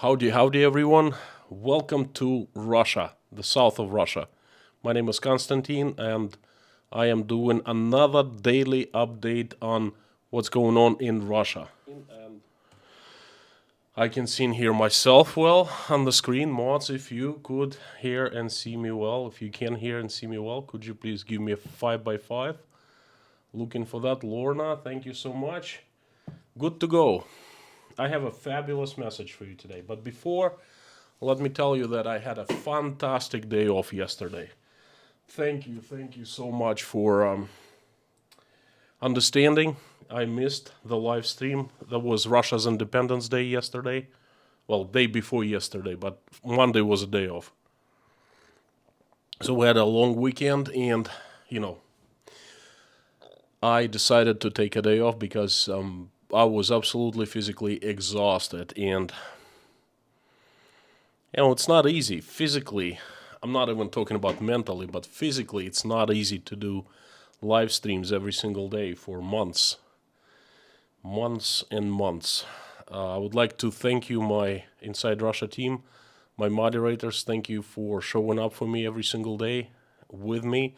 Howdy everyone. Welcome to Russia, the south of Russia. My name is Konstantin and I am doing another daily update on what's going on in Russia. And I can see and hear myself well on the screen. Mods, if you could hear and see me well, if you can hear and see me well, could you please give me a 5x5? Looking for that. Lorna, thank you so much. Good to go. I have a fabulous message for you today. But before, let me tell you that I had a fantastic day off yesterday. Thank you so much for understanding. I missed the live stream. That was Russia's Independence Day yesterday. Well, day before yesterday, but Monday was a day off. So we had a long weekend and, I decided to take a day off because I was absolutely physically exhausted, and it's not easy physically. I'm not even talking about mentally, but physically it's not easy to do live streams every single day for months and months. I would like to thank you, my Inside Russia team, my moderators. Thank you for showing up for me every single day with me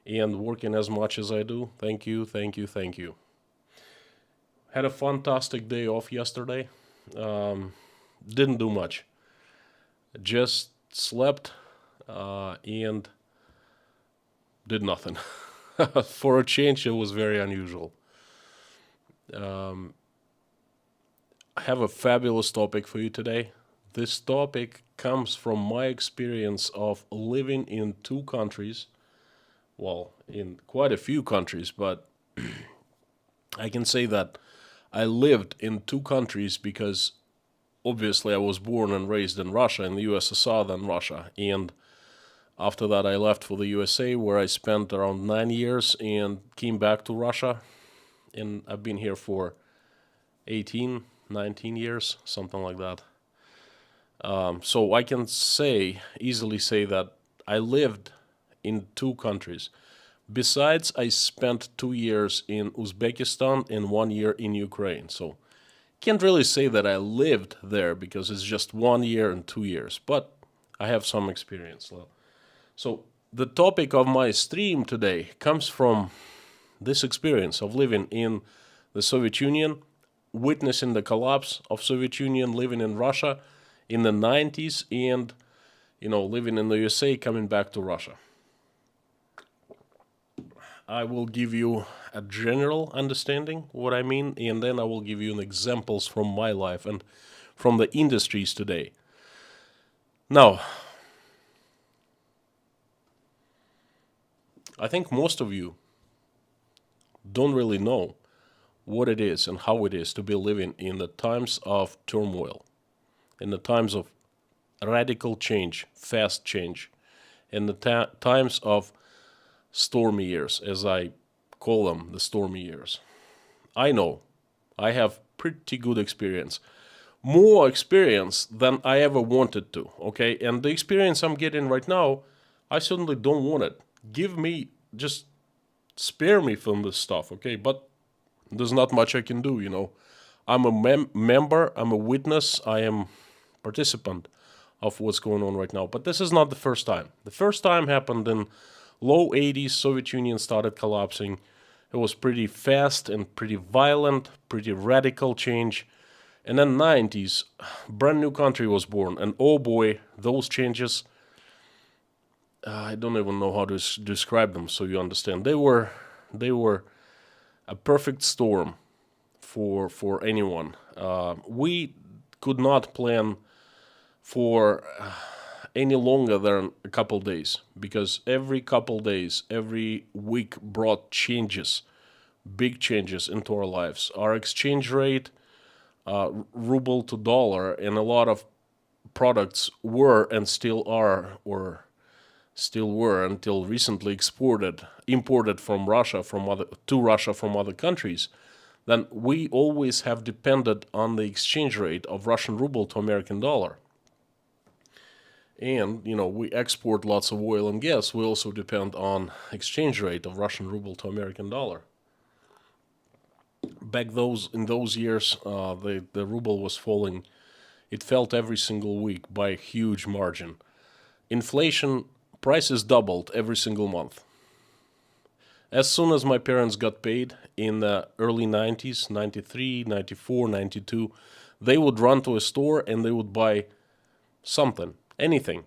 and working as much as I do. Thank you. Had a fantastic day off yesterday. Didn't do much. Just slept and did nothing. For a change, it was very unusual. I have a fabulous topic for you today. This topic comes from my experience of living in two countries. Well, in quite a few countries, but I can say that I lived in two countries because obviously I was born and raised in Russia, in the USSR, then Russia. And after that I left for the USA, where I spent around 9 years and came back to Russia. And I've been here for 18, 19 years, something like that. So I can easily say that I lived in two countries. Besides, I spent 2 years in Uzbekistan and 1 year in Ukraine. So can't really say that I lived there because it's just 1 year and 2 years, but I have some experience. So the topic of my stream today comes from this experience of living in the Soviet Union, witnessing the collapse of Soviet Union, living in Russia in the 90s, and living in the USA, coming back to Russia. I will give you a general understanding what I mean, and then I will give you examples from my life and from the industries today. Now, I think most of you don't really know what it is and how it is to be living in the times of turmoil, in the times of radical change, fast change, in the times of stormy years, as I call them, the stormy years. I know I have pretty good experience, more experience than I ever wanted to, okay? And the experience I'm getting right now, I certainly don't want it. Just spare me from this stuff, okay? But there's not much I can do, I'm a member, I'm a witness, I am participant of what's going on right now. But this is not the first time. The first time happened in low 80s, Soviet Union started collapsing. It was pretty fast and pretty violent, pretty radical change. And then 90s, brand new country was born. And oh boy, those changes, I don't even know how to describe them so you understand. They were a perfect storm for anyone. We could not plan for any longer than a couple days, because every couple days, every week brought changes, big changes into our lives. Our exchange rate, ruble to dollar, and a lot of products were and still are, or still were until recently imported from Russia, from other countries. Then we always have depended on the exchange rate of Russian ruble to American dollar. And, we export lots of oil and gas. We also depend on exchange rate of Russian ruble to American dollar. Back in those years, the ruble was falling It felt every single week by a huge margin. Inflation, prices doubled every single month. As soon as my parents got paid in the early 90s, 93, 94, 92, they would run to a store and they would buy something, anything.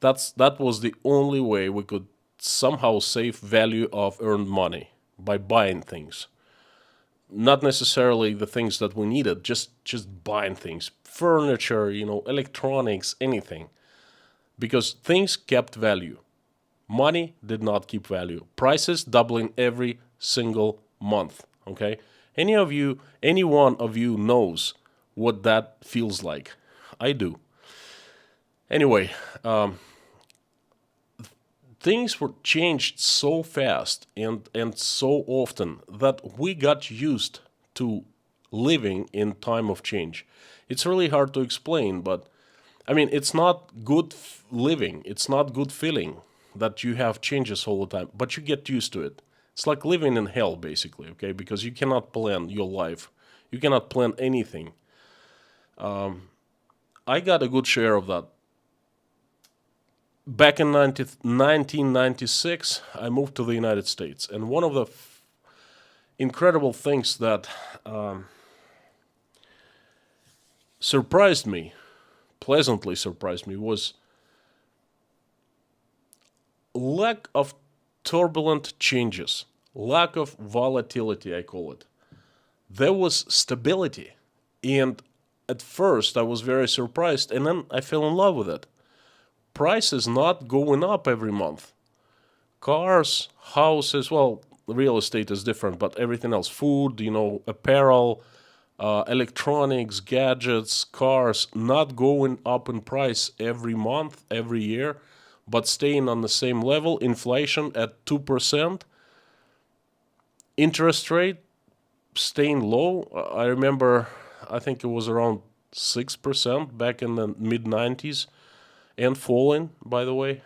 That was the only way we could somehow save value of earned money, by buying things. Not necessarily the things that we needed, just buying things. Furniture, electronics, anything. Because things kept value. Money did not keep value. Prices doubling every single month. Okay? Any one of you knows what that feels like. I do. Anyway, things were changed so fast and so often that we got used to living in time of change. It's really hard to explain, but it's not good living. It's not good feeling that you have changes all the time, but you get used to it. It's like living in hell, basically, okay? Because you cannot plan your life. You cannot plan anything. I got a good share of that. Back in 1996, I moved to the United States, and one of the incredible things that pleasantly surprised me, was lack of turbulent changes, lack of volatility, I call it. There was stability, and at first I was very surprised, and then I fell in love with it. Prices not going up every month. Cars, houses, well, real estate is different, but everything else, food, apparel, electronics, gadgets, cars, not going up in price every month, every year, but staying on the same level. Inflation at 2%. Interest rate staying low. I remember, I think it was around 6% back in the mid-90s, and falling, by the way.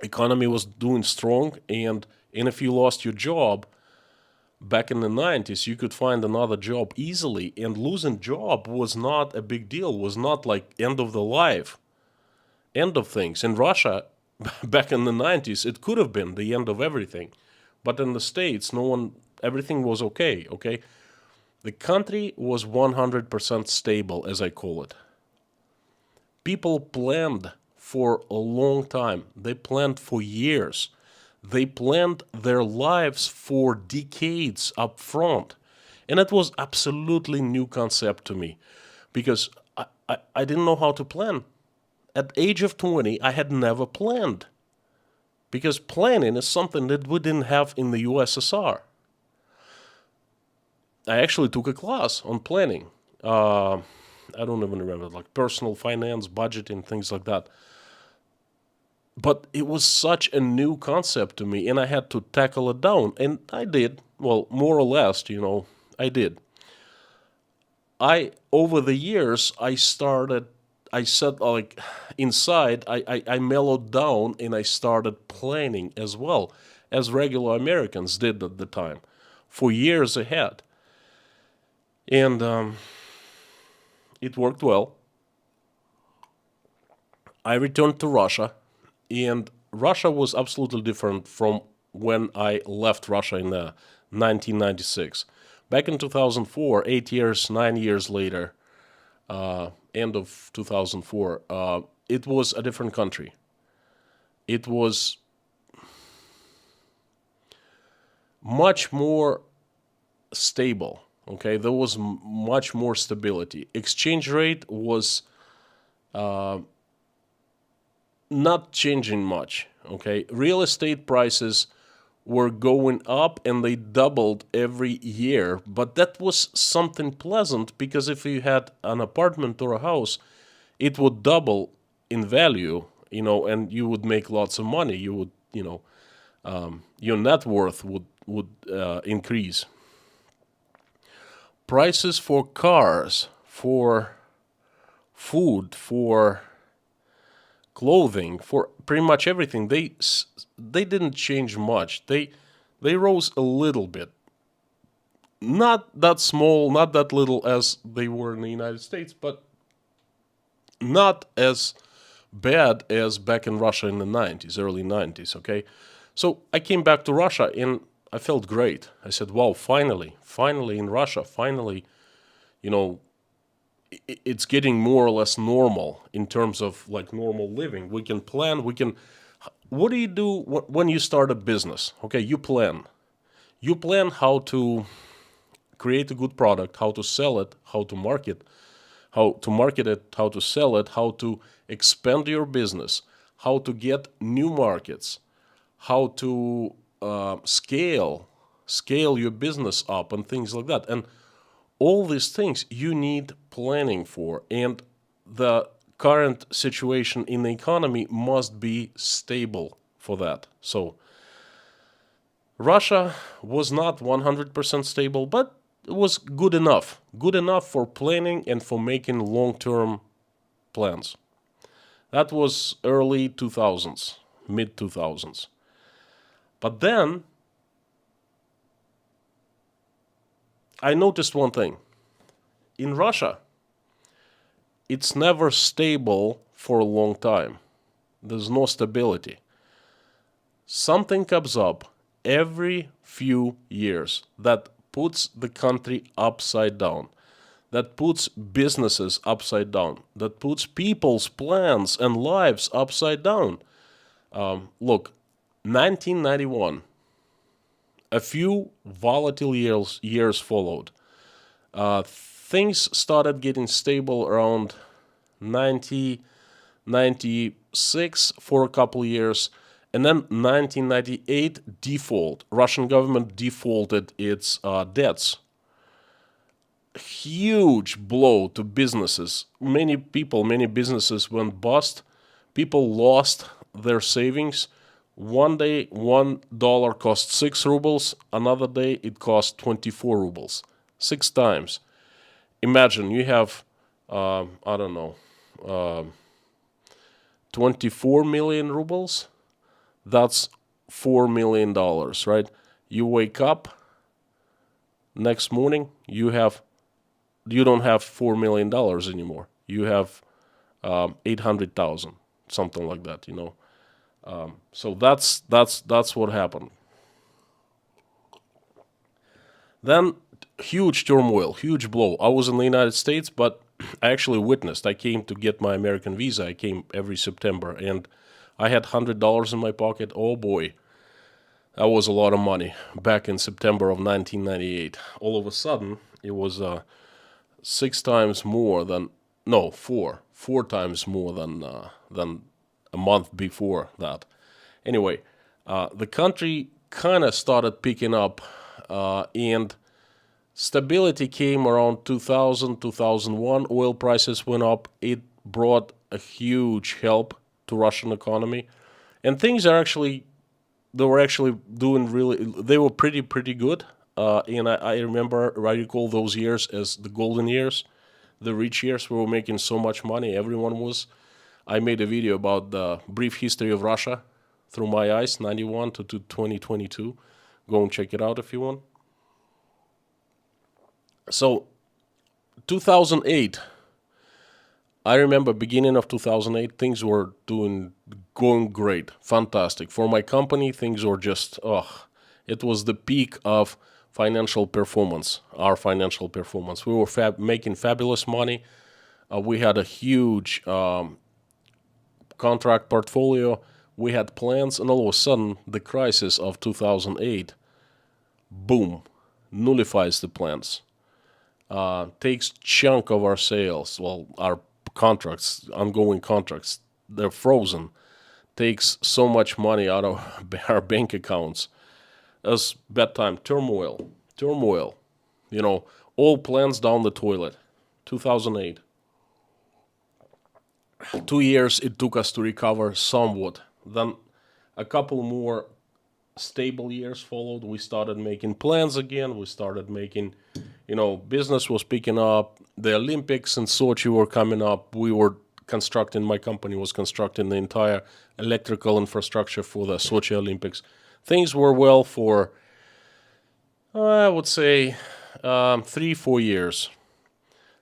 Economy was doing strong, and if you lost your job back in the 90s, you could find another job easily, and losing job was not a big deal, was not like end of the life, end of things. In Russia, back in the 90s, it could have been the end of everything. But in the States, everything was okay. The country was 100% stable, as I call it. People planned for a long time. They planned for years. They planned their lives for decades up front. And it was absolutely new concept to me, because I didn't know how to plan. At the age of 20, I had never planned, because planning is something that we didn't have in the USSR. I actually took a class on planning. I don't even remember, like personal finance, budgeting, things like that. But it was such a new concept to me, and I had to tackle it down. And I did. Well, more or less, I did. Over the years, I said, like, inside, I mellowed down, and I started planning as well, as regular Americans did at the time, for years ahead. And it worked well. I returned to Russia, and Russia was absolutely different from when I left Russia in 1996. Back in 2004, 9 years later, end of 2004, it was a different country. It was much more stable. Okay, there was much more stability. Exchange rate was not changing much. Okay, real estate prices were going up, and they doubled every year. But that was something pleasant, because if you had an apartment or a house, it would double in value, and you would make lots of money. You would, your net worth would increase. Prices for cars, for food, for clothing, for pretty much everything, they didn't change much. They rose a little bit. not that small, not that little as they were in the United States, but not as bad as back in Russia in the 90s, early 90s, okay? So I came back to Russia and I felt great. I said, wow, finally in Russia, finally, you know, it's getting more or less normal in terms of like normal living. We can plan, what do you do when you start a business? Okay, you plan. You plan how to create a good product, how to sell it, how to market it, how to sell it, how to expand your business, how to get new markets, how to scale your business up and things like that. And all these things you need planning for. And the current situation in the economy must be stable for that. So Russia was not 100% stable, but it was good enough. Good enough for planning and for making long-term plans. That was early 2000s, mid 2000s. But then I noticed one thing. In Russia, it's never stable for a long time. There's no stability. Something comes up every few years that puts the country upside down, that puts businesses upside down, that puts people's plans and lives upside down. Look, 1991, a few volatile years followed. Things started getting stable around 1996 for a couple years, and then 1998 default. Russian government defaulted its debts. Huge blow to businesses. Many businesses went bust. People lost their savings. One day, $1 cost 6 rubles. Another day, it cost 24 rubles. 6 times. Imagine you have, 24 million rubles. That's $4 million, right? You wake up next morning, you don't have $4 million anymore. You have 800,000, something like that, So that's what happened. Then huge turmoil, huge blow. I was in the United States, but I actually witnessed. I came to get my American visa. I came every September, and I had $100 in my pocket. Oh boy, that was a lot of money back in September of 1998. All of a sudden, it was 4 times more than a month before that. Anyway, the country kind of started picking up, and stability came around 2000, 2001. Oil prices went up. It brought a huge help to Russian economy, and things are actually they were pretty good. And I recall those years as the golden years, the rich years. We were making so much money. Everyone was. I made a video about the brief history of Russia through my eyes, 91 to 2022. Go and check it out if you want. So, 2008, I remember beginning of 2008, things were going great, fantastic. For my company, things were just, it was the peak of financial performance, our financial performance. We were making fabulous money. We had a huge contract portfolio. We had plans, and all of a sudden, the crisis of 2008, boom, nullifies the plans. Takes chunk of our sales, our contracts, ongoing contracts, they're frozen. Takes so much money out of our bank accounts. As bedtime, turmoil, all plans down the toilet. 2008. 2 years it took us to recover somewhat. Then a couple more stable years followed. We started making plans again. We started making, business was picking up. The Olympics in Sochi were coming up. My company was constructing the entire electrical infrastructure for the Sochi Olympics. Things were well for, I would say, 3-4 years.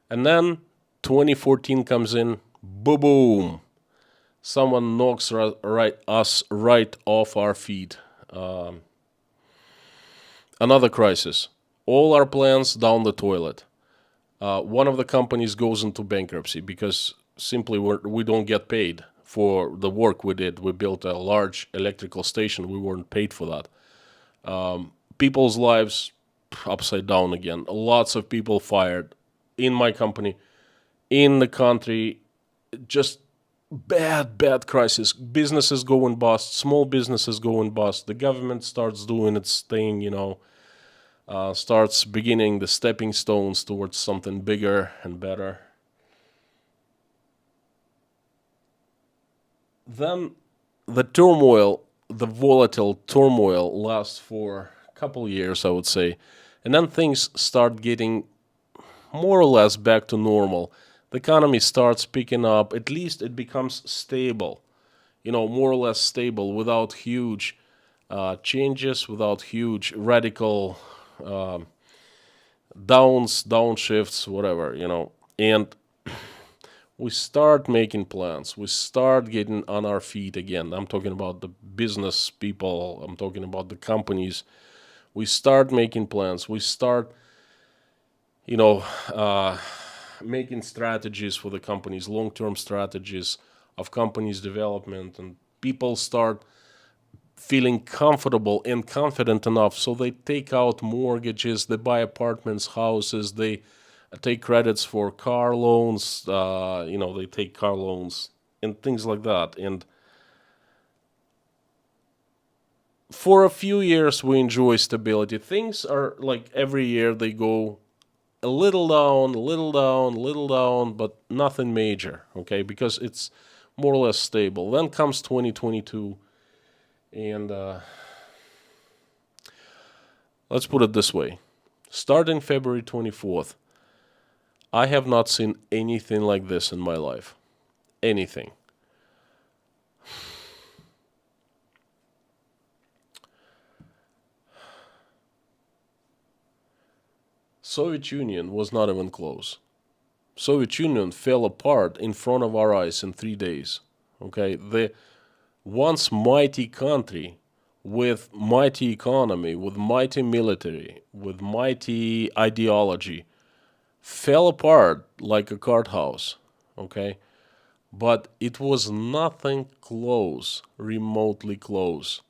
And then 2014 comes in, boom. Someone knocks us right off our feet. Another crisis. All our plans down the toilet. One of the companies goes into bankruptcy because simply we don't get paid for the work we did. We built a large electrical station. We weren't paid for that. People's lives upside down again. Lots of people fired in my company, in the country. Just bad crisis. Businesses going bust. Small businesses going bust. The government starts doing its thing, starts beginning the stepping stones towards something bigger and better. Then the turmoil, the volatile turmoil lasts for a couple years, I would say. And then things start getting more or less back to normal. The economy starts picking up. At least it becomes stable, more or less stable without huge changes, without huge radical downshifts, whatever, And we start making plans. We start getting on our feet again. I'm talking about the business people. I'm talking about the companies. We start making plans. We start, making strategies for the companies, long-term strategies of companies' development, and people start feeling comfortable and confident enough, so they take out mortgages, they buy apartments, houses, they take credits for car loans, they take car loans and things like that. And for a few years, we enjoy stability. Things are like every year they go a little down, but nothing major, okay? Because it's more or less stable. Then comes 2022, and let's put it this way. Starting February 24th, I have not seen anything like this in my life. Anything. Soviet Union was not even close. Soviet Union fell apart in front of our eyes in 3 days. Okay, the once mighty country with mighty economy, with mighty military, with mighty ideology, fell apart like a card house. Okay, but it was nothing close, remotely close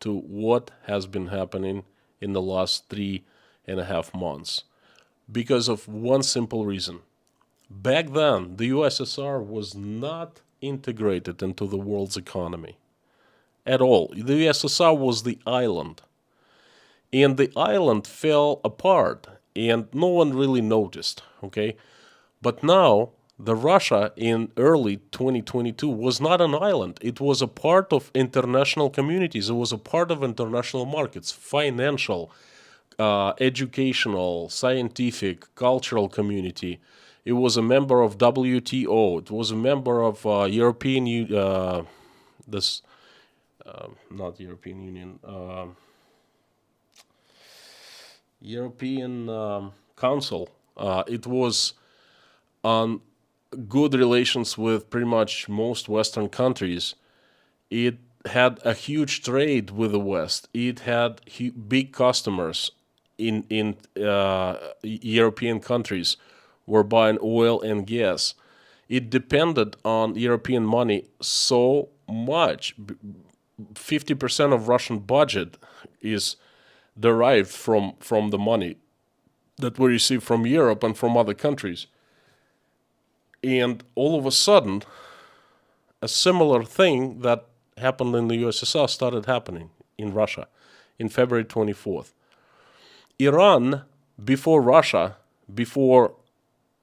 to what has been happening in the last 3.5 months. Because of one simple reason. Back then, the USSR was not integrated into the world's economy at all. The USSR was the island. And the island fell apart, and no one really noticed, okay? But now, the Russia in early 2022 was not an island. It was a part of international communities. It was a part of international markets, financial, educational, scientific, cultural community. It was a member of WTO. It was a member of European not European Union, European Council. It was on good relations with pretty much most Western countries. It had a huge trade with the West. It had big customers in European countries were buying oil and gas. It depended on European money so much. 50% of Russian budget is derived from the money that we receive from Europe and from other countries. And all of a sudden, a similar thing that happened in the USSR started happening in Russia in February 24th. Iran, before Russia, before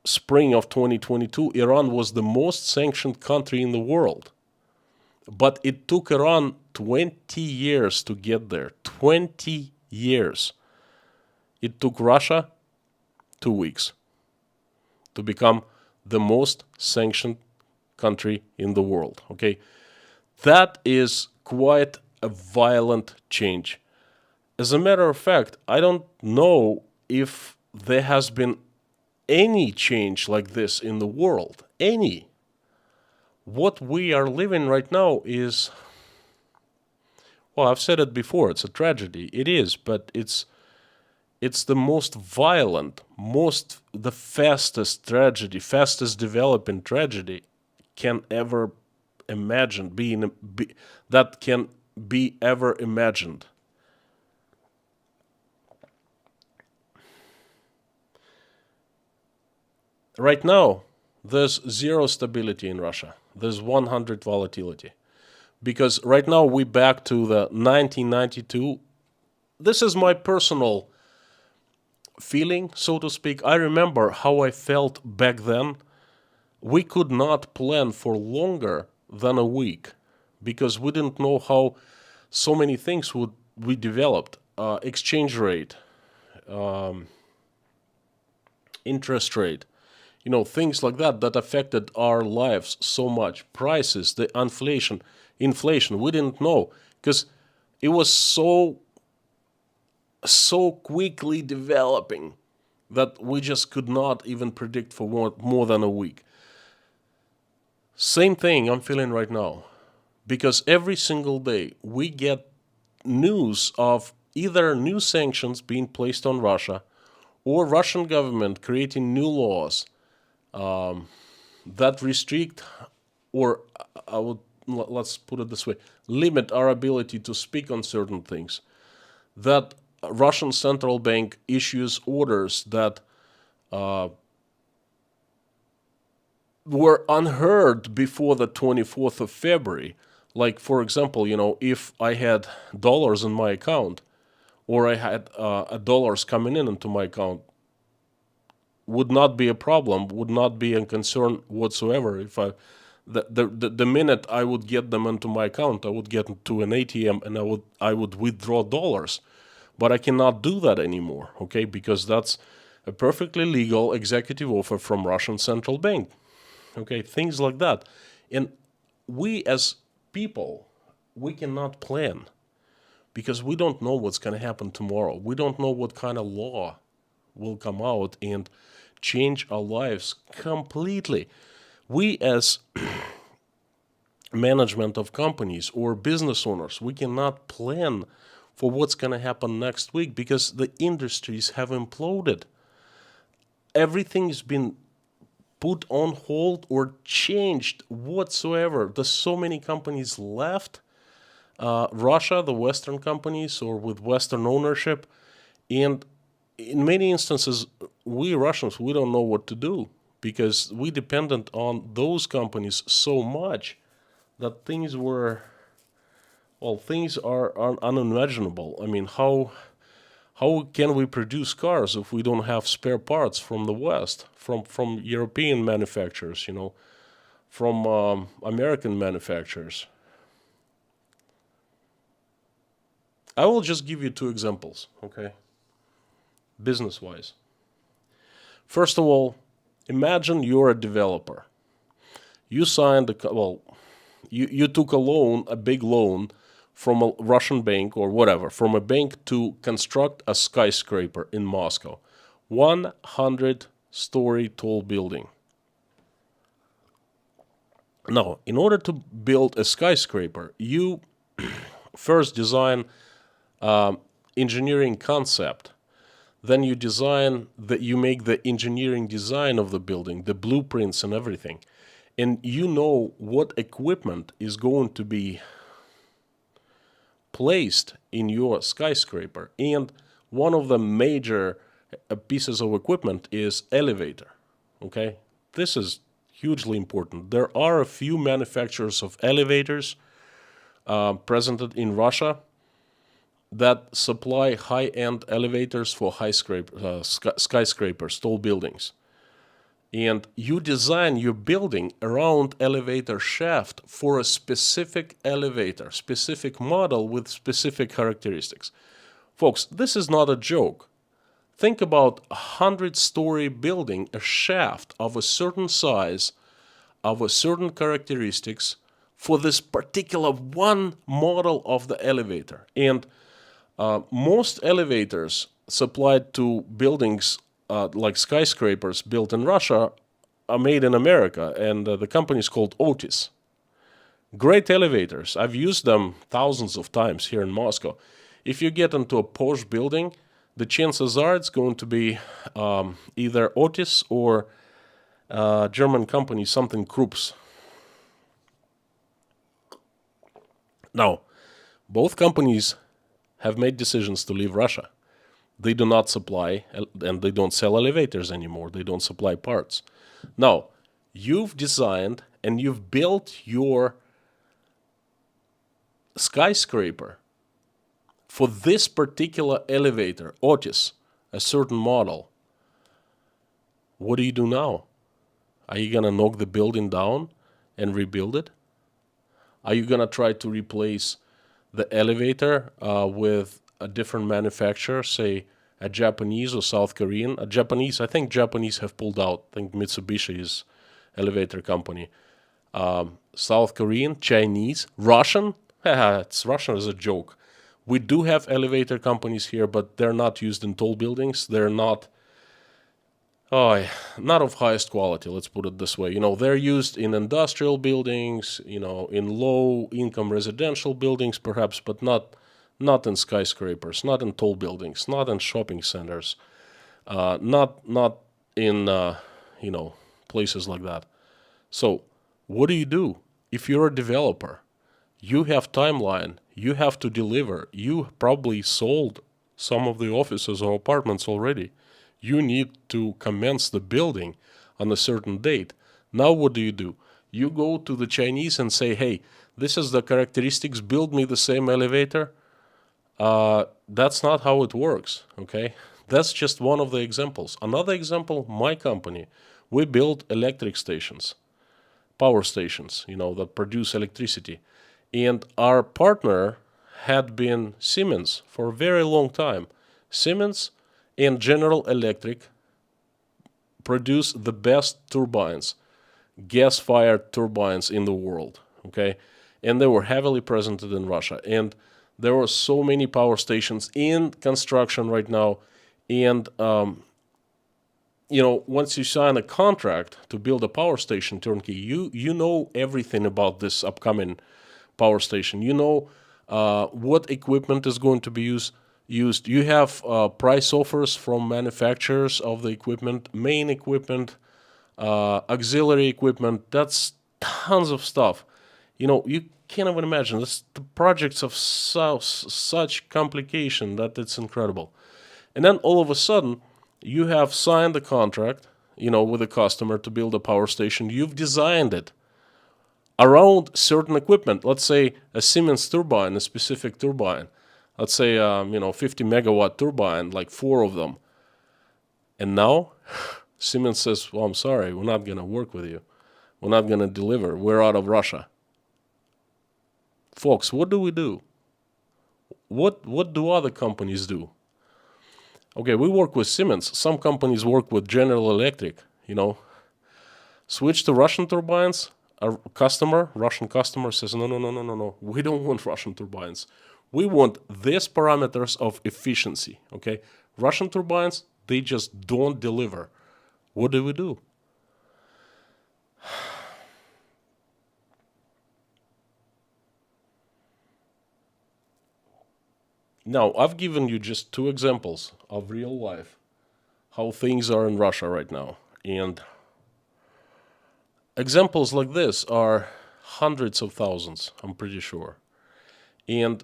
spring of 2022, Iran was the most sanctioned country in the world. But it took Iran 20 years to get there. 20 years. It took Russia 2 weeks to become the most sanctioned country in the world. Okay, that is quite a violent change. As a matter of fact, I don't know if there has been any change like this in the world. Any. What we are living right now is, well, I've said it before, it's a tragedy. It is, but it's the most violent, the fastest tragedy, fastest developing tragedy can ever imagine, that can be ever imagined. Right now, there's zero stability in Russia. There's 100 volatility. Because right now we back to the 1992. This is my personal feeling, so to speak. I remember how I felt back then. We could not plan for longer than a week because we didn't know how so many things would be developed. Exchange rate, interest rate, things like that affected our lives so much. Prices, the inflation, we didn't know because it was so quickly developing that we just could not even predict for more than a week. Same thing I'm feeling right now, because every single day we get news of either new sanctions being placed on Russia or Russian government creating new laws that restrict, or let's put it this way, limit our ability to speak on certain things. That Russian central bank issues orders that were unheard before the 24th of February. Like, for example, if I had dollars in my account, or I had dollars coming into my account, would not be a problem, would not be a concern whatsoever. If the minute I would get them into my account, I would get to an ATM and I would withdraw dollars. But I cannot do that anymore, okay? Because that's a perfectly legal executive order from Russian central bank. Okay, things like that. And we as people, we cannot plan because we don't know what's going to happen tomorrow. We don't know what kind of law will come out and change our lives completely. We as management of companies or business owners, we cannot plan for what's going to happen next week because the industries have imploded. Everything's been put on hold or changed whatsoever. There's so many companies left Russia, the Western companies, or with Western ownership. And in many instances, we Russians, we don't know what to do because we dependent on those companies so much that things are unimaginable. I mean, how can we produce cars if we don't have spare parts from the West, from European manufacturers, from American manufacturers? I will just give you two examples, okay? Business-wise. First of all, imagine you're a developer. You signed you took a loan, a big loan, from a Russian bank or whatever, from a bank to construct a skyscraper in Moscow. 100-story tall building. Now, in order to build a skyscraper, you first design engineering concept. Then you you make the engineering design of the building, the blueprints and everything. And you know what equipment is going to be placed in your skyscraper. And one of the major pieces of equipment is elevator. Okay? This is hugely important. There are a few manufacturers of elevators present in Russia that supply high-end elevators for skyscrapers, tall buildings. And you design your building around elevator shaft for a specific elevator, specific model with specific characteristics. Folks, this is not a joke. Think about a 100-story building, a shaft of a certain size, of a certain characteristics for this particular one model of the elevator. And most elevators supplied to buildings like skyscrapers built in Russia are made in America, and the company is called Otis. Great elevators. I've used them thousands of times here in Moscow. If you get into a posh building, the chances are it's going to be either Otis or German company, something Krupps. Now, both companies have made decisions to leave Russia. They do not supply and they don't sell elevators anymore. They don't supply parts. Now, you've designed and you've built your skyscraper for this particular elevator, Otis, a certain model. What do you do now? Are you going to knock the building down and rebuild it? Are you going to try to replace the elevator with a different manufacturer, say a Japanese or South Korean? A Japanese, I think Japanese have pulled out. I think Mitsubishi is elevator company. South Korean, Chinese, Russian? It's Russian is a joke. We do have elevator companies here, but they're not used in tall buildings. They're not of highest quality, let's put it this way. They're used in industrial buildings, in low-income residential buildings perhaps, but not in skyscrapers, not in tall buildings, not in shopping centers, not in, places like that. So what do? If you're a developer, you have timeline, you have to deliver. You probably sold some of the offices or apartments already. You need to commence the building on a certain date. Now what do? You go to the Chinese and say, hey, this is the characteristics, build me the same elevator. That's not how it works, okay? That's just one of the examples. Another example, my company, we build electric stations, power stations, that produce electricity. And our partner had been Siemens for a very long time. Siemens and General Electric produce the best turbines, gas-fired turbines in the world, okay? And they were heavily presented in Russia. And there were so many power stations in construction right now. And, once you sign a contract to build a power station turnkey, you know everything about this upcoming power station. You know what equipment is going to be used. You have price offers from manufacturers of the equipment, main equipment, auxiliary equipment. That's tons of stuff. You can't even imagine. The projects of such complication that it's incredible. And then all of a sudden, you have signed the contract, with a customer to build a power station. You've designed it around certain equipment. Let's say a Siemens turbine, a specific turbine. Let's say, 50 megawatt turbine, like 4 of them. And now Siemens says, well, I'm sorry, we're not going to work with you. We're not going to deliver. We're out of Russia. Folks, what do we do? What do other companies do? Okay, we work with Siemens. Some companies work with General Electric, Switch to Russian turbines. A Russian customer says, no. We don't want Russian turbines. We want these parameters of efficiency, okay? Russian turbines, they just don't deliver. What do? Now, I've given you just 2 examples of real life, how things are in Russia right now. And examples like this are hundreds of thousands, I'm pretty sure. And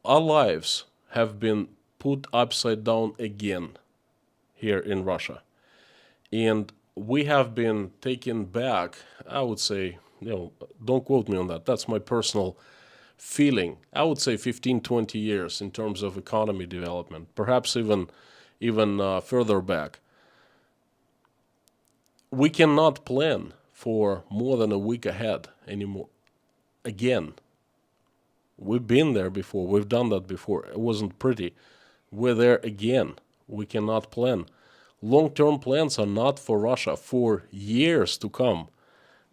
our lives have been put upside down again here in Russia. And we have been taken back, I would say, don't quote me on that. That's my personal feeling. I would say 15, 20 years in terms of economy development, perhaps even further back. We cannot plan for more than a week ahead anymore. Again, we've been there before. We've done that before. It wasn't pretty. We're there again. We cannot plan. Long-term plans are not for Russia for years to come,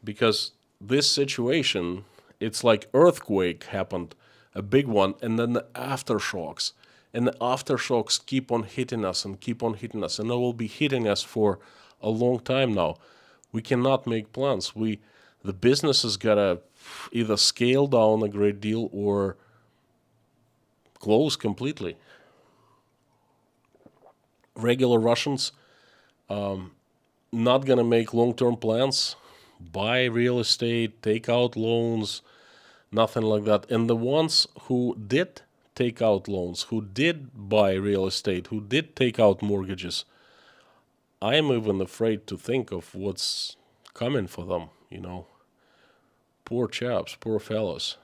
because this situation, it's like earthquake happened, a big one, and then the aftershocks. And the aftershocks keep on hitting us and keep on hitting us, and they will be hitting us for a long time now. We cannot make plans. The business has gotta either scale down a great deal or close completely. Regular Russians not gonna make long-term plans, buy real estate, take out loans, nothing like that. And the ones who did take out loans, who did buy real estate, who did take out mortgages, I am even afraid to think of what's coming for them, you know. Poor chaps, poor fellows.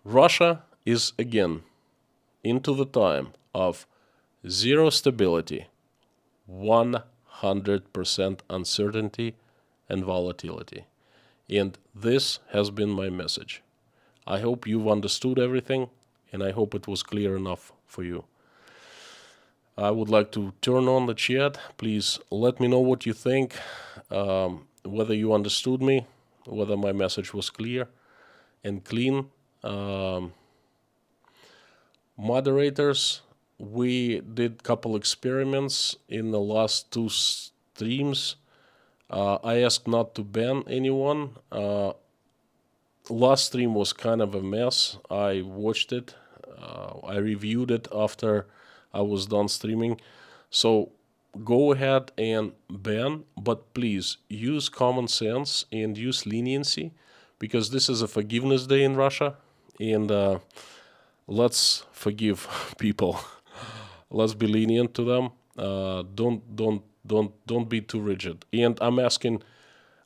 Russia is again into the time of zero stability, 100% uncertainty and volatility. And this has been my message. I hope you've understood everything, and I hope it was clear enough for you. I would like to turn on the chat. Please let me know what you think, whether you understood me, whether my message was clear and clean. Moderators, we did a couple experiments in the last 2 streams. I asked not to ban anyone. Last stream was kind of a mess. I watched it. I reviewed it after I was done streaming. So go ahead and ban, but please use common sense and use leniency, because this is a forgiveness day in Russia, and let's forgive people. Let's be lenient to them. Don't be too rigid. And I'm asking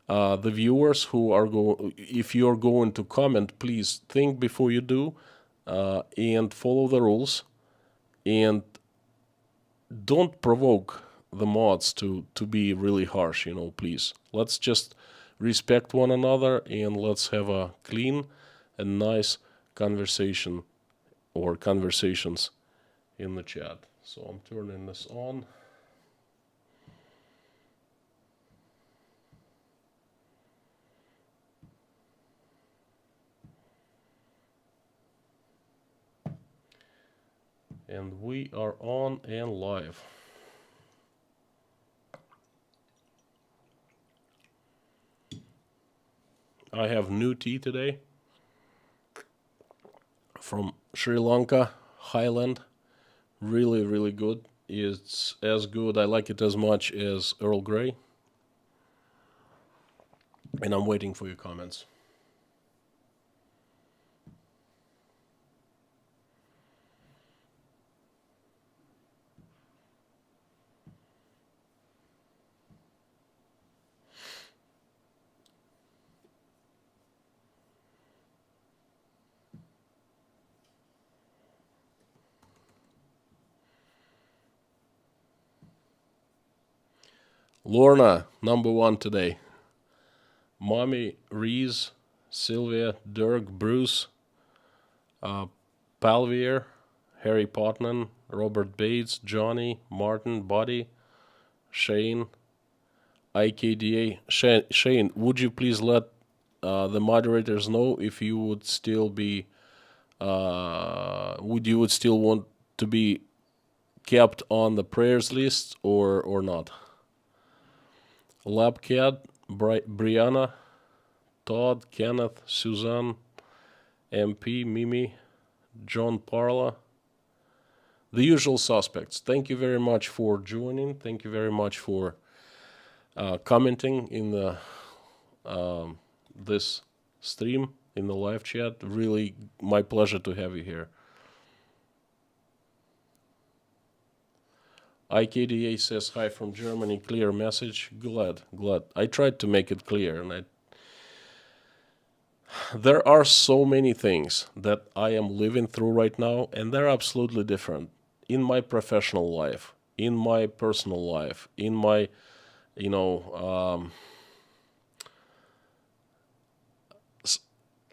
the viewers who are if you're going to comment, please think before you do, and follow the rules, and don't provoke the mods to be really harsh, you know, please. Let's just respect one another, and let's have a clean and nice conversation or conversations in the chat. So I'm turning this on. And we are on and live. I have new tea today from Sri Lanka, Highland. Really, really good. It's as good, I like it as much as Earl Grey. And I'm waiting for your comments. Lorna, number 1 today. Mommy, Reese, Sylvia, Dirk, Bruce, Palvier, Harry Potman, Robert Bates, Johnny, Martin, Buddy, Shane, IKDA. Shane, would you please let the moderators know if you would still be, would still want to be kept on the prayers list or not? Labcat, Brianna, Todd, Kenneth, Suzanne, MP, Mimi, John Parla, the usual suspects. Thank you very much for joining. Thank you very much for commenting in the this stream, in the live chat. Really my pleasure to have you here. IKDA says hi from Germany, clear message. Glad. I tried to make it clear, and there are so many things that I am living through right now, and they're absolutely different in my professional life, in my personal life, in my,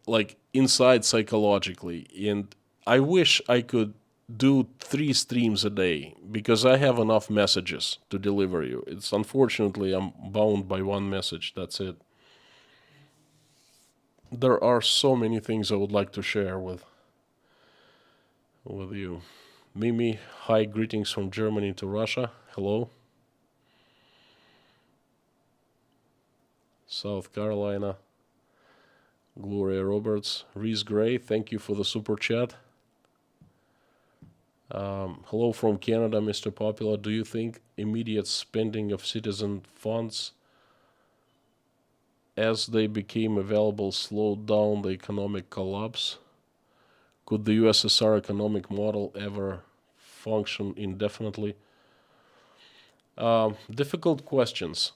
like inside psychologically. And I wish I could do 3 streams a day, because I have enough messages to deliver you. It's unfortunately I'm bound by 1 message. That's it. There are so many things I would like to share with you. Mimi, hi, greetings from Germany to Russia. Hello. South Carolina. Gloria Roberts. Reese Gray, thank you for the super chat. Hello from Canada, Mr. Popular. Do you think immediate spending of citizen funds as they became available slowed down the economic collapse? Could the USSR economic model ever function indefinitely? Difficult questions.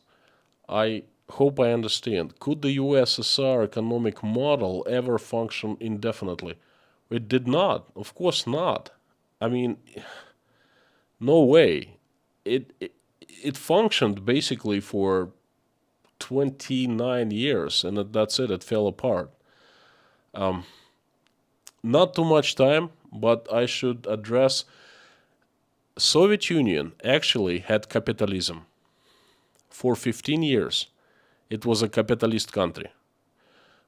I hope I understand. Could the USSR economic model ever function indefinitely? It did not. Of course not. I mean, no way. It functioned basically for 29 years, and that's it. It fell apart. Not too much time, but I should address Soviet Union actually had capitalism. For 15 years, it was a capitalist country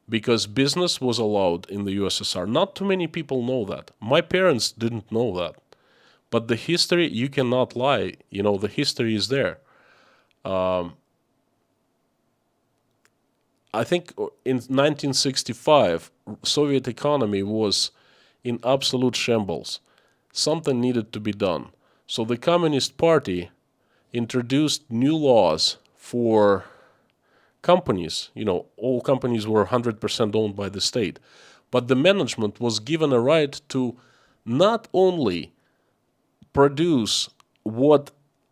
because business was allowed in the USSR. Not too many people know that. My parents didn't know that. But the history, you cannot lie. You know, the history is there. I think in 1965, Soviet economy was in absolute shambles. Something needed to be done. So the Communist Party introduced new laws for companies. You know, all companies were 100% owned by the state. But the management was given a right to not only produce what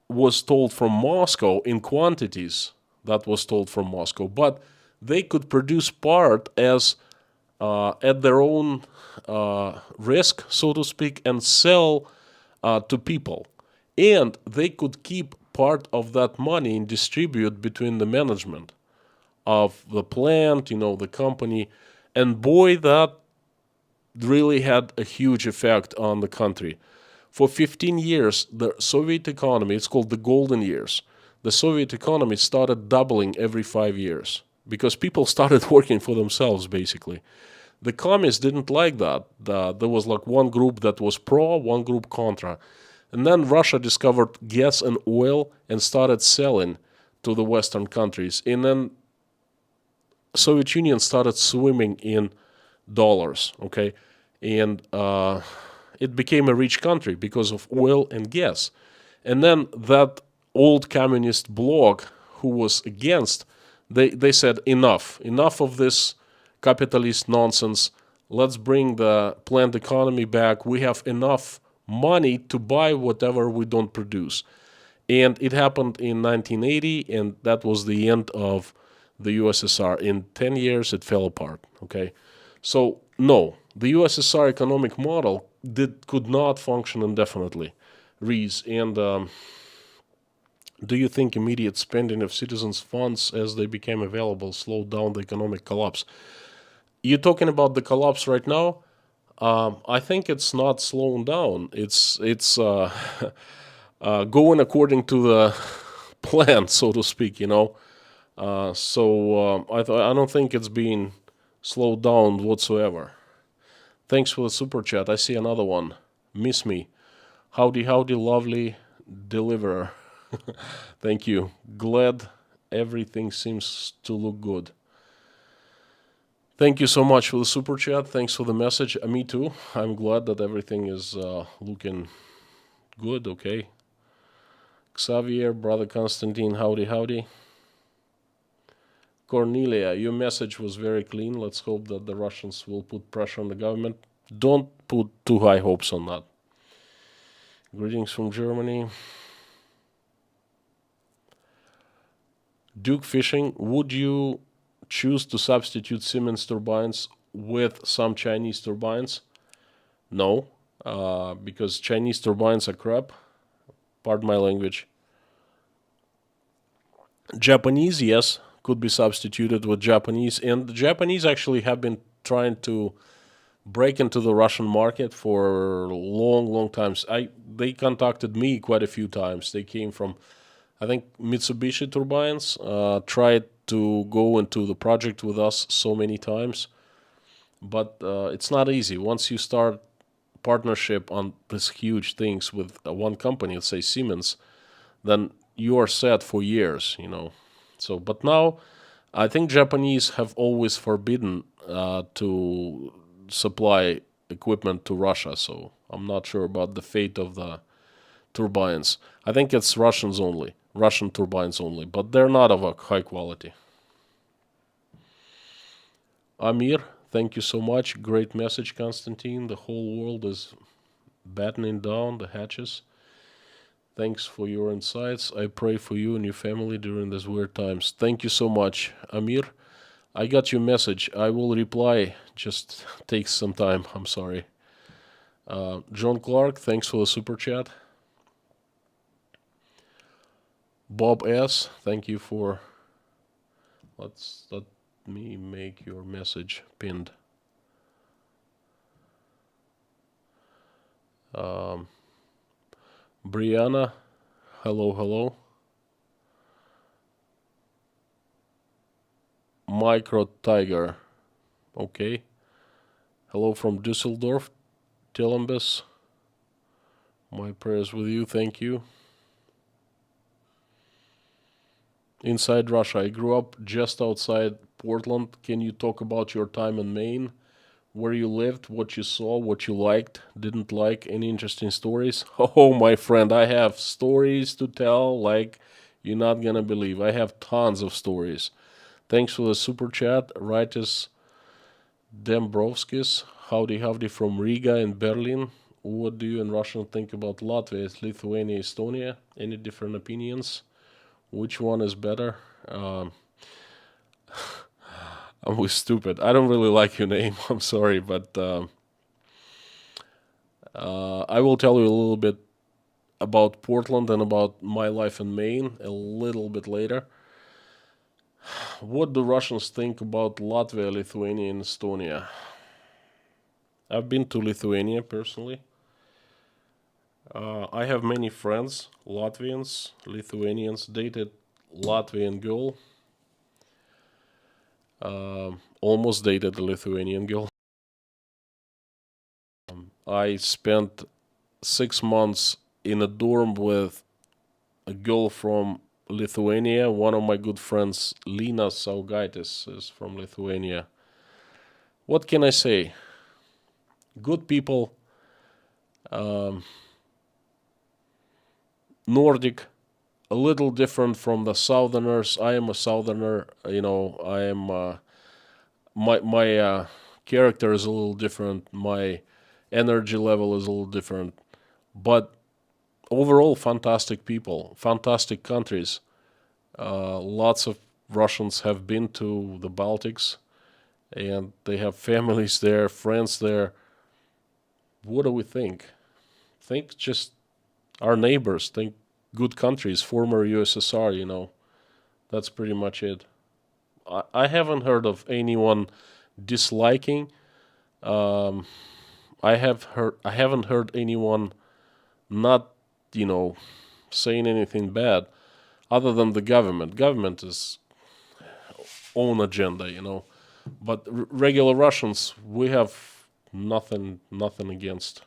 was told from Moscow in quantities that was told from Moscow, but they could produce part as at their own risk, so to speak, and sell to people. And they could keep part of that money and distribute between the management of the plant, you know, the company. And boy, that really had a huge effect on the country. For 15 years, the Soviet economy, it's called the golden years, the Soviet economy started doubling every 5 years because people started working for themselves, basically. The communists didn't like that. There was like one group that was pro, one group contra. And then Russia discovered gas and oil and started selling to the Western countries. And then Soviet Union started swimming in dollars, okay? And it became a rich country because of oil and gas. And then that old communist bloc who was against, they said enough of this capitalist nonsense. Let's bring the planned economy back. We have enough money to buy whatever we don't produce. And it happened in 1980, and that was the end of the USSR. In 10 years, it fell apart, okay? So, no, the USSR economic model could not function indefinitely, Rees. And do you think immediate spending of citizens' funds as they became available slowed down the economic collapse? You're talking about the collapse right now? I think it's not slowing down. It's going according to the plan, so to speak, you know. I don't think it's being slowed down whatsoever. Thanks for the super chat. I see another one. Miss me. Howdy, lovely deliverer. Thank you. Glad everything seems to look good. Thank you so much for the super chat. Thanks for the message. Me too. I'm glad that everything is looking good, okay? Xavier, brother Constantine, howdy. Cornelia, your message was very clean. Let's hope that the Russians will put pressure on the government. Don't put too high hopes on that. Greetings from Germany. Duke Fishing, would you choose to substitute Siemens turbines with some Chinese turbines? No, because Chinese turbines are crap. Pardon my language. Japanese, yes, could be substituted with Japanese. And the Japanese actually have been trying to break into the Russian market for long times. They contacted me quite a few times. They came from, I think, Mitsubishi turbines, tried to go into the project with us so many times. But it's not easy. Once you start partnership on these huge things with one company, let's say Siemens, then you are set for years. So, but now I think Japanese have always forbidden to supply equipment to Russia. So I'm not sure about the fate of the turbines. I think it's Russian turbines only, but they're not of a high quality. Amir, thank you so much. Great message, Konstantin. The whole world is battening down the hatches. Thanks for your insights. I pray for you and your family during these weird times. Thank you so much, Amir. I got your message. I will reply. Just takes some time. I'm sorry. John Clark, thanks for the super chat. Bob S, thank you for. Let me make your message pinned. Brianna, hello. Micro Tiger, okay. Hello from Düsseldorf, Tilambus. My prayers with you, thank you. Inside Russia, I grew up just outside Portland. Can you talk about your time in Maine? Where you lived, what you saw, what you liked, didn't like, any interesting stories? Oh, my friend, I have stories to tell like you're not gonna believe. I have tons of stories. Thanks for the super chat. Rightus Dembrovskis. Howdy from Riga and Berlin. What do you in Russian think about Latvia, Lithuania, Estonia? Any different opinions? Which one is better? I'm stupid. I don't really like your name. I'm sorry, but I will tell you a little bit about Portland and about my life in Maine a little bit later. What do Russians think about Latvia, Lithuania, and Estonia? I've been to Lithuania personally. I have many friends, Latvians, Lithuanians, dated Latvian girl. Almost dated a Lithuanian girl. I spent 6 months in a dorm with a girl from Lithuania. One of my good friends, Lina Saugaitis, is from Lithuania. What can I say? Good people, Nordic, a little different from the Southerners. I am a Southerner. I am my character is a little different. My energy level is a little different, but overall, fantastic people, fantastic countries. Lots of Russians have been to the Baltics, and they have families there, friends there. What do we think? Think just our neighbors. Think good countries, former USSR. That's pretty much it. I haven't heard of anyone disliking. Um, I haven't heard anyone not, saying anything bad, other than the government. Government is own agenda. But regular Russians, we have nothing against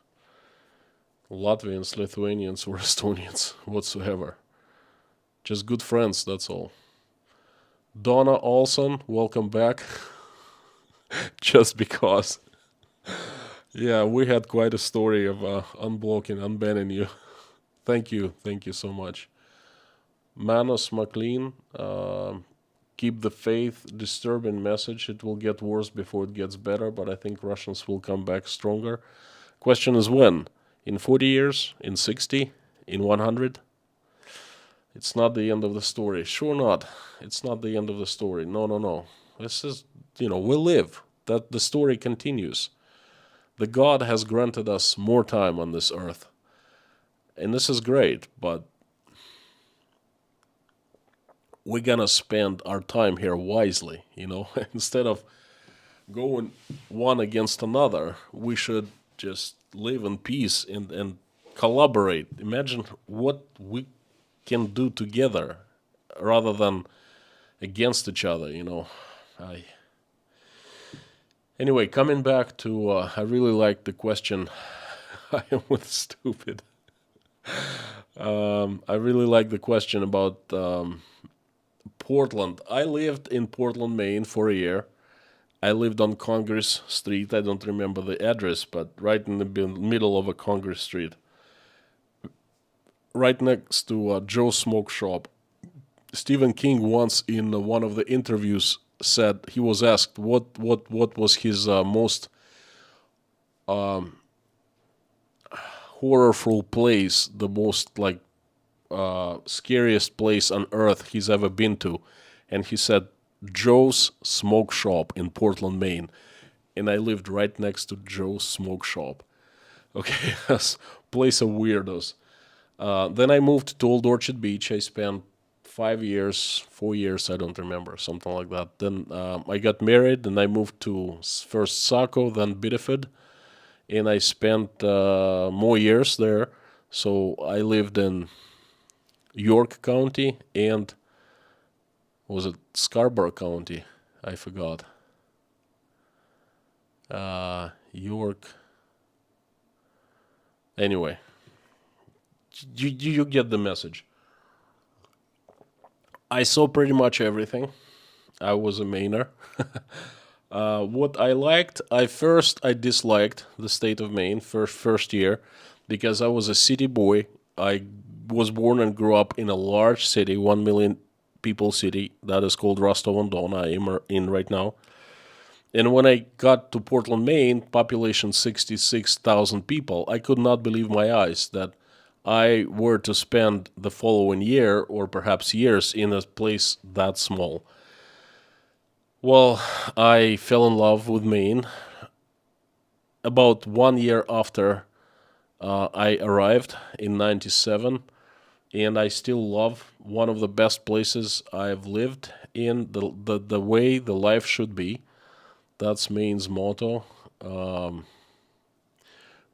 Latvians, Lithuanians, or Estonians whatsoever. Just good friends, that's all. Donna Olson, welcome back. Just because. Yeah, we had quite a story of unbanning you. Thank you so much. Manos McLean, keep the faith, disturbing message. It will get worse before it gets better, but I think Russians will come back stronger. Question is when? In 40 years? In 60? In 100? It's not the end of the story. Sure not. It's not the end of the story. No. This is, we live. That the story continues. The God has granted us more time on this earth. And this is great, but we're gonna spend our time here wisely, Instead of going one against another, we should just live in peace and collaborate. Imagine what we can do together rather than against each other. Anyway, coming back to, I really like the question. I am with stupid. I really like the question about Portland. I lived in Portland, Maine for a year. I lived on Congress Street. I don't remember the address, but right in the middle of a Congress Street, right next to Joe's Smoke Shop. Stephen King once in one of the interviews said he was asked what was his most horrorful place, the most like scariest place on earth he's ever been to, and he said Joe's Smoke Shop in Portland, Maine, and I lived right next to Joe's Smoke Shop. Okay, that's place of weirdos. Then I moved to Old Orchard Beach. I spent 5 years, 4 years, I don't remember, something like that. Then I got married, and I moved to first Saco, then Biddeford, and I spent more years there. So I lived in York County and was it Scarborough County? I forgot. York. Anyway, you get the message. I saw pretty much everything. I was a Mainer. What I liked, I disliked the state of Maine first year because I was a city boy. I was born and grew up in a large city, 1 million people city that is called Rostov-on-Don. I am in right now. And when I got to Portland, Maine, population 66,000 people, I could not believe my eyes that I were to spend the following year or perhaps years in a place that small. Well, I fell in love with Maine about 1 year after I arrived in 97, and I still love one of the best places I've lived in, the way the life should be. That's Maine's motto.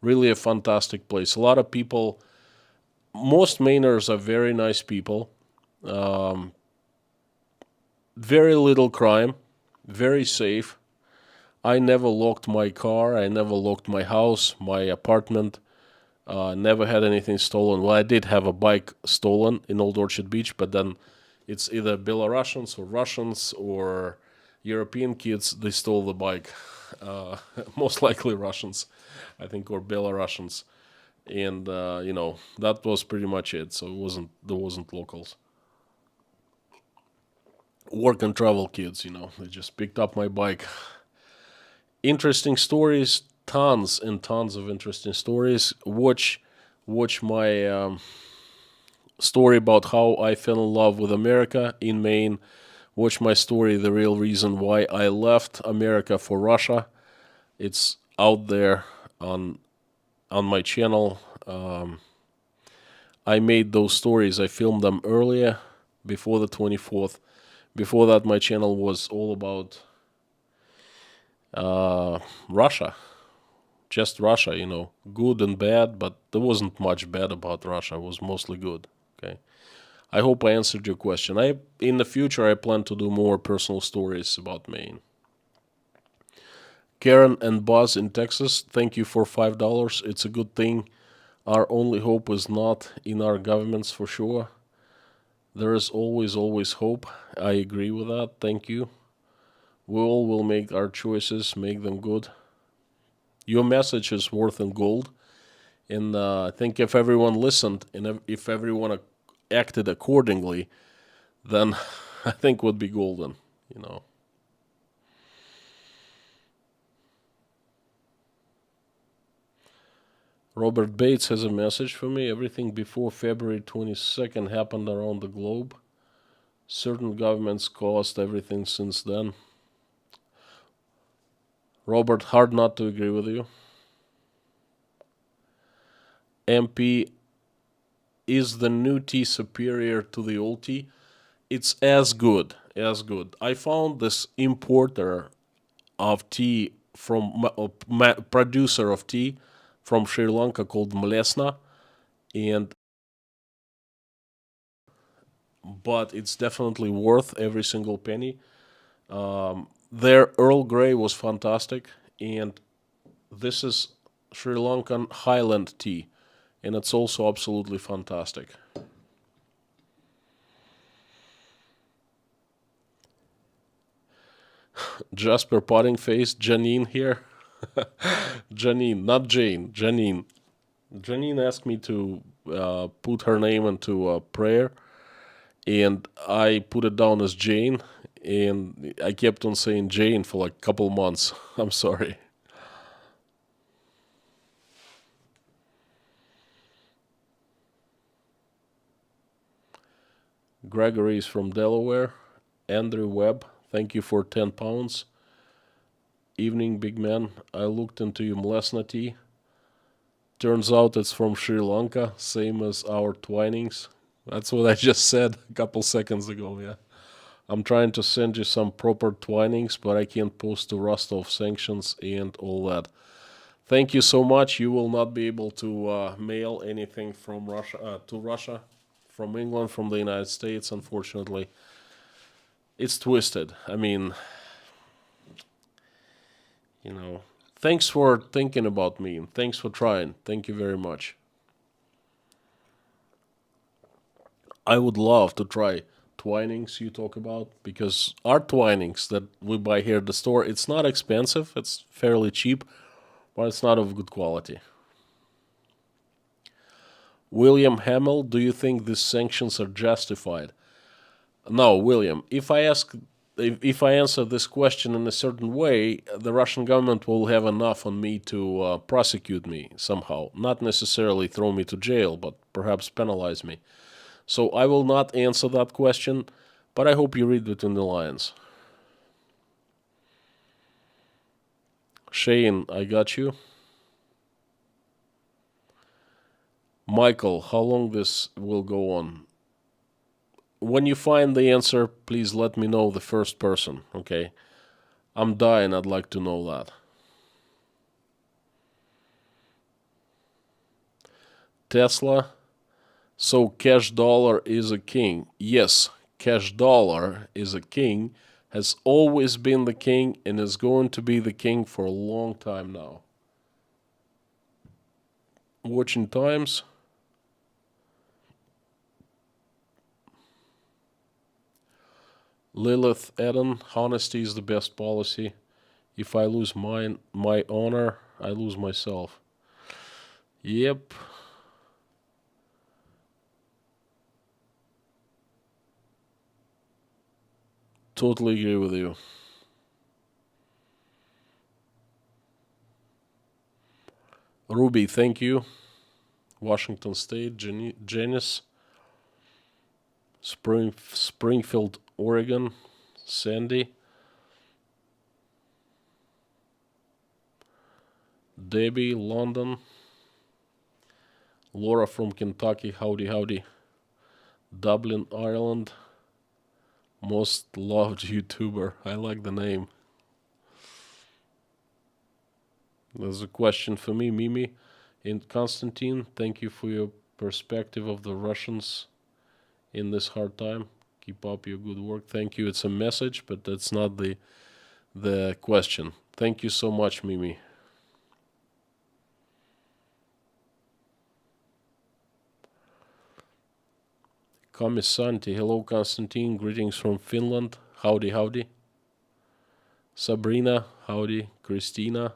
Really a fantastic place. A lot of people, most Mainers are very nice people. Very little crime, very safe. I never locked my car. I never locked my house, my apartment. Never had anything stolen. Well, I did have a bike stolen in Old Orchard Beach, but then it's either Belarusians or Russians or European kids. They stole the bike. Most likely Russians, I think, or Belarusians. And that was pretty much it. So there wasn't locals. Work and travel kids. They just picked up my bike. Interesting stories, tons and tons of interesting stories. Watch my story about how I fell in love with America in Maine. Watch my story, the real reason why I left America for Russia. It's out there on my channel. I made those stories. I filmed them earlier, before the 24th. Before that, my channel was all about Russia. Just Russia, good and bad, but there wasn't much bad about Russia. It was mostly good. Okay. I hope I answered your question. In the future, I plan to do more personal stories about Maine. Karen and Buzz in Texas, thank you for $5. It's a good thing. Our only hope is not in our governments for sure. There is always hope. I agree with that. Thank you. We all will make our choices, make them good. Your message is worth in gold. And I think if everyone listened and if everyone acted accordingly, then I think would be golden. Robert Bates has a message for me. Everything before February 22nd happened around the globe. Certain governments caused everything since then. Robert, hard not to agree with you. MP, is the new tea superior to the old tea? It's as good. I found this importer of tea from producer of tea from Sri Lanka called Mlesna, but it's definitely worth every single penny. Their Earl Grey was fantastic, and this is Sri Lankan Highland tea, and it's also absolutely fantastic. Jasper potting face, Janine here. Janine, not Jane, Janine. Janine asked me to put her name into a prayer, and I put it down as Jane, and I kept on saying Jane for like a couple months. I'm sorry. Gregory is from Delaware. Andrew Webb, thank you for 10 pounds. Evening, big man. I looked into your Mlesna tea. Turns out it's from Sri Lanka, same as our Twinings. That's what I just said a couple seconds ago, yeah. I'm trying to send you some proper Twinings, but I can't post to Rostov sanctions and all that. Thank you so much. You will not be able to mail anything from Russia to Russia, from England, from the United States, unfortunately. It's twisted. I mean, you know, thanks for thinking about me and thanks for trying. Thank you very much. I would love to try Twinings you talk about, because our Twinings that we buy here at the store, it's not expensive, it's fairly cheap, but it's not of good quality. William Hamill, do you think these sanctions are justified? No, William. If I answer this question in a certain way, the Russian government will have enough on me to prosecute me somehow. Not necessarily throw me to jail, but perhaps penalize me. So I will not answer that question, but I hope you read between the lines. Shane, I got you. Michael, how long this will go on? When you find the answer, please let me know the first person, okay? I'm dying, I'd like to know that. Tesla, so cash dollar is a king. Yes, cash dollar is a king, has always been the king, and is going to be the king for a long time now. Watching times. Lilith Eden, honesty is the best policy. If I lose my honor, I lose myself. Yep. Totally agree with you. Ruby, thank you. Washington State, Janice. Springfield, Oregon, Sandy. Debbie, London. Laura from Kentucky, howdy, howdy. Dublin, Ireland. Most loved YouTuber. I like the name. There's a question for me, Mimi. And Konstantin, thank you for your perspective of the Russians in this hard time. Keep up your good work. Thank you. It's a message, but that's not the question. Thank you so much, Mimi. Komisanti, hello, Konstantin. Greetings from Finland. Howdy, howdy. Sabrina, howdy. Christina.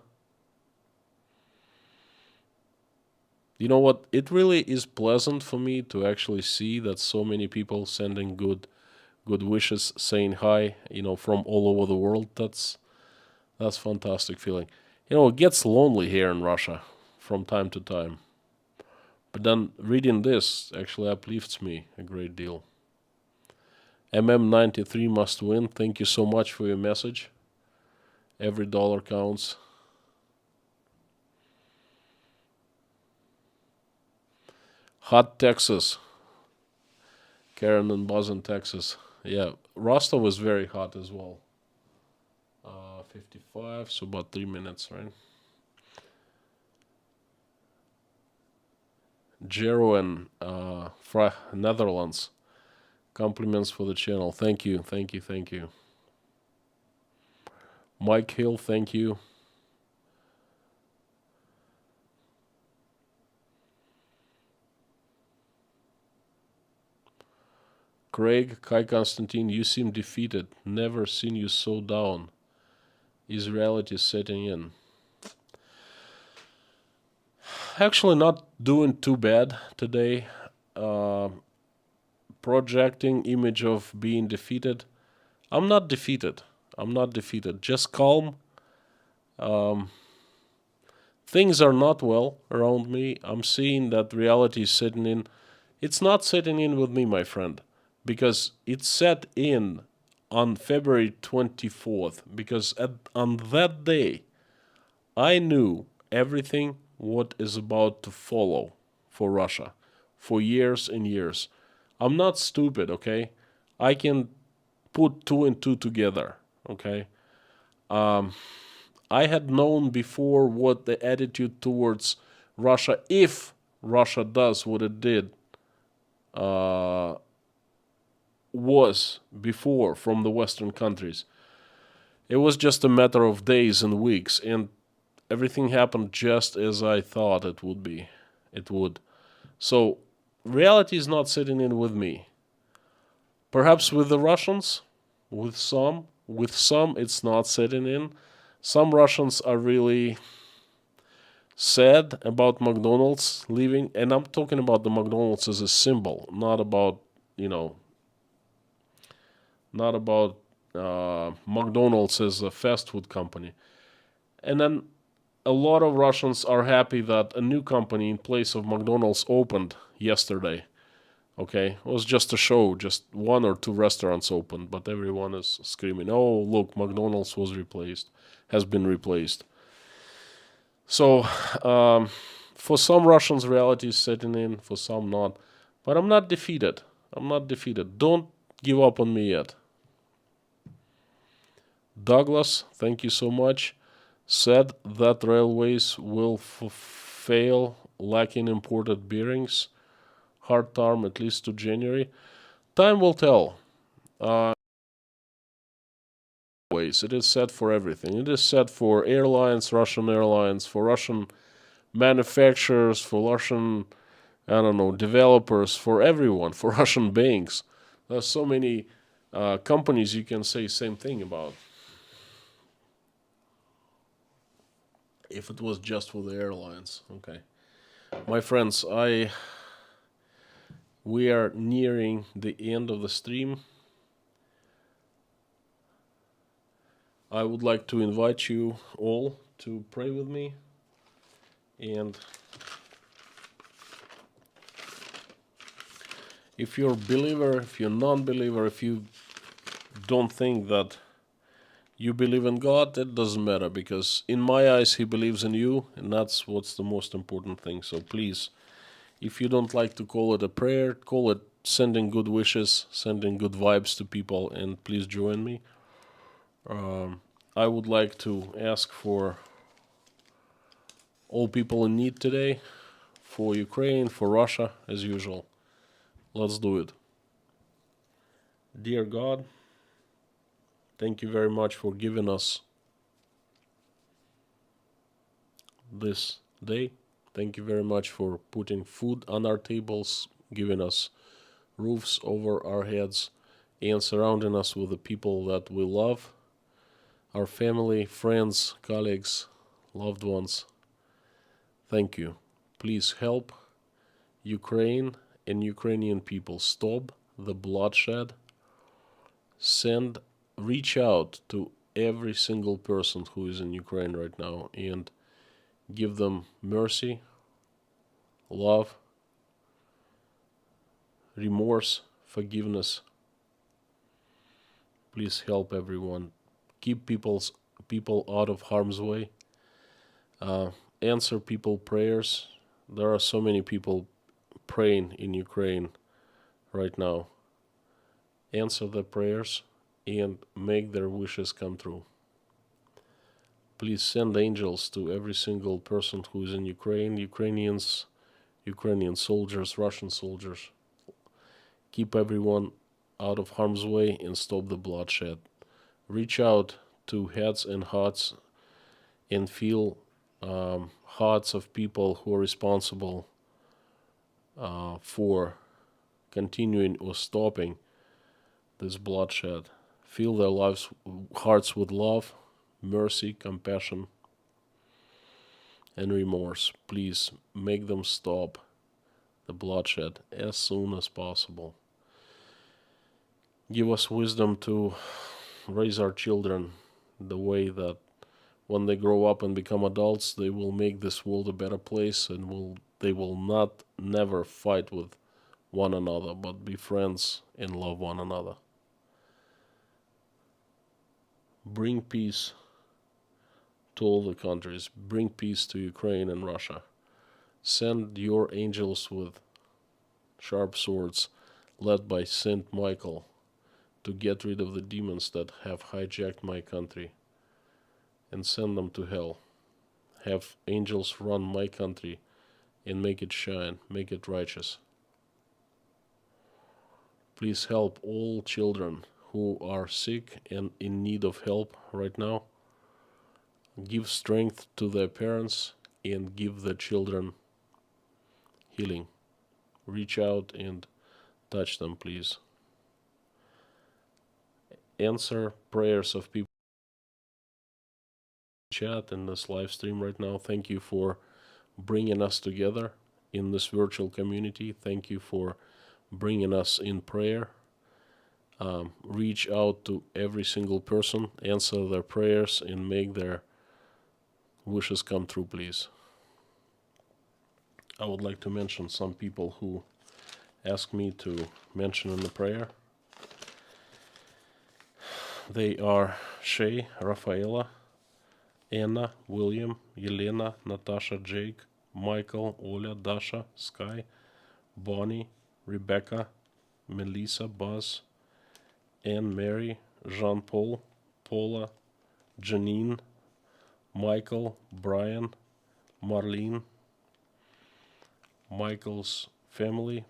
You know what? It really is pleasant for me to actually see that so many people sending good wishes, saying hi, from all over the world. That's fantastic feeling. It gets lonely here in Russia from time to time. But then reading this actually uplifts me a great deal. MM93 must win. Thank you so much for your message. Every dollar counts. Hot Texas. Karen and Buzz in Texas. Yeah, Rostov was very hot as well. 55, so about 3 minutes, right? Jeroen, Netherlands. Compliments for the channel. Thank you, thank you, thank you. Mike Hill, thank you. Craig, Kai Constantine, you seem defeated. Never seen you so down. Is reality setting in? Actually, not doing too bad today. Projecting image of being defeated. I'm not defeated. I'm not defeated. Just calm. Things are not well around me. I'm seeing that reality is setting in. It's not setting in with me, my friend, because it set in on February 24th. Because on that day, I knew everything what is about to follow for Russia for years and years. I'm not stupid, okay? I can put two and two together, okay? I had known before what the attitude towards Russia, if Russia does what it did, was before from the Western countries. It was just a matter of days and weeks, and everything happened just as I thought it would be. It would. So, reality is not sitting in with me. Perhaps with the Russians, with some it's not sitting in. Some Russians are really sad about McDonald's leaving, and I'm talking about the McDonald's as a symbol, not about, not about McDonald's as a fast food company. And then a lot of Russians are happy that a new company in place of McDonald's opened yesterday. Okay, it was just a show, just one or two restaurants opened, but everyone is screaming, "Oh, look, McDonald's has been replaced." So, for some Russians, reality is setting in, for some not. But I'm not defeated. I'm not defeated. Don't give up on me yet. Douglas, thank you so much. Said that railways will fail, lacking imported bearings. Hard term at least to January. Time will tell. It is set for everything. It is set for airlines, for Russian manufacturers, for Russian, developers, for everyone, for Russian banks. There's so many companies you can say same thing about. If it was just for the airlines, okay. My friends, we are nearing the end of the stream. I would like to invite you all to pray with me. And if you're a believer, if you're a non-believer, if you don't think that you believe in God, it doesn't matter, because in my eyes, He believes in you, and that's what's the most important thing. So please, if you don't like to call it a prayer, call it sending good wishes, sending good vibes to people, and please join me. I would like to ask for all people in need today, for Ukraine, for Russia, as usual. Let's do it. Dear God, thank you very much for giving us this day. Thank you very much for putting food on our tables, giving us roofs over our heads, and surrounding us with the people that we love, our family, friends, colleagues, loved ones. Thank you. Please help Ukraine and Ukrainian people stop the bloodshed. Reach out to every single person who is in Ukraine right now and give them mercy, love, remorse, forgiveness. Please help everyone. Keep people out of harm's way. Answer people prayers. There are so many people praying in Ukraine right now. Answer their prayers and make their wishes come true. Please send angels to every single person who is in Ukraine, Ukrainians, Ukrainian soldiers, Russian soldiers. Keep everyone out of harm's way and stop the bloodshed. Reach out to heads and hearts and feel hearts of people who are responsible for continuing or stopping this bloodshed. Fill their hearts with love, mercy, compassion, and remorse. Please make them stop the bloodshed as soon as possible. Give us wisdom to raise our children the way that when they grow up and become adults, they will make this world a better place, and they will not never fight with one another, but be friends and love one another. Bring peace to all the countries. Bring peace to Ukraine and Russia. Send your angels with sharp swords, led by Saint Michael, to get rid of the demons that have hijacked my country, and send them to hell. Have angels run my country and make it shine, make it righteous. Please help all children who are sick and in need of help right now. Give strength to their parents and give the children healing. Reach out and touch them, please. Answer prayers of people in chat in this live stream right now. Thank you for bringing us together in this virtual community. Thank you for bringing us in prayer. Reach out to every single person, answer their prayers, and make their wishes come true, please. I would like to mention some people who asked me to mention in the prayer. They are Shay, Rafaela, Anna, William, Yelena, Natasha, Jake, Michael, Oля, Dasha, Sky, Bonnie, Rebecca, Melissa, Buzz, Anne, Mary, Jean-Paul, Paula, Janine, Michael, Brian, Marlene, Michael's family,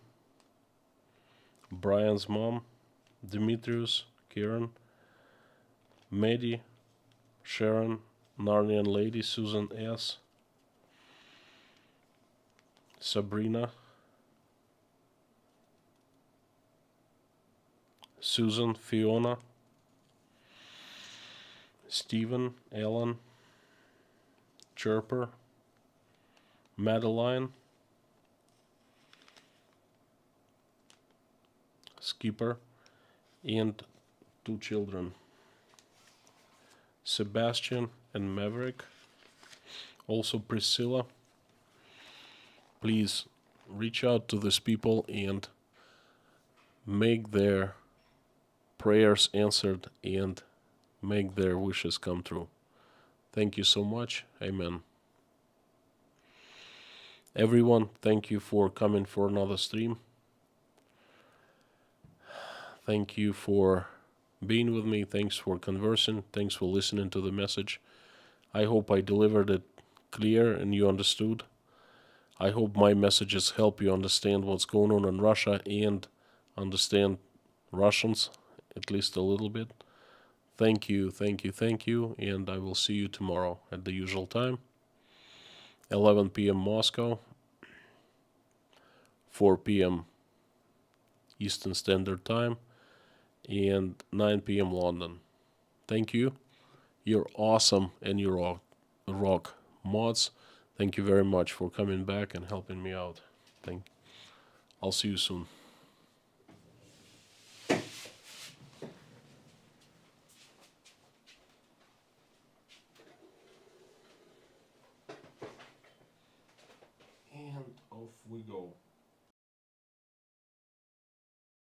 Brian's mom, Demetrius, Karen, Maddie, Sharon, Narnian Lady, Susan S., Sabrina, Susan, Fiona, Stephen, Ellen, Chirper, Madeline, Skipper, and 2 children, Sebastian and Maverick. Also Priscilla. Please reach out to these people and make their prayers answered and make their wishes come true. Thank you so much. Amen. Everyone, thank you for coming for another stream. Thank you for being with me. Thanks for conversing. Thanks for listening to the message. I hope I delivered it clear and you understood. I hope my messages help you understand what's going on in Russia and understand Russians, at least a little bit. Thank you, thank you, thank you, and I will see you tomorrow at the usual time, 11 p.m. Moscow, 4 p.m. Eastern Standard Time, and 9 p.m. London. Thank you. You're awesome and you rock. Mods, thank you very much for coming back and helping me out. I'll see you soon. And off we go.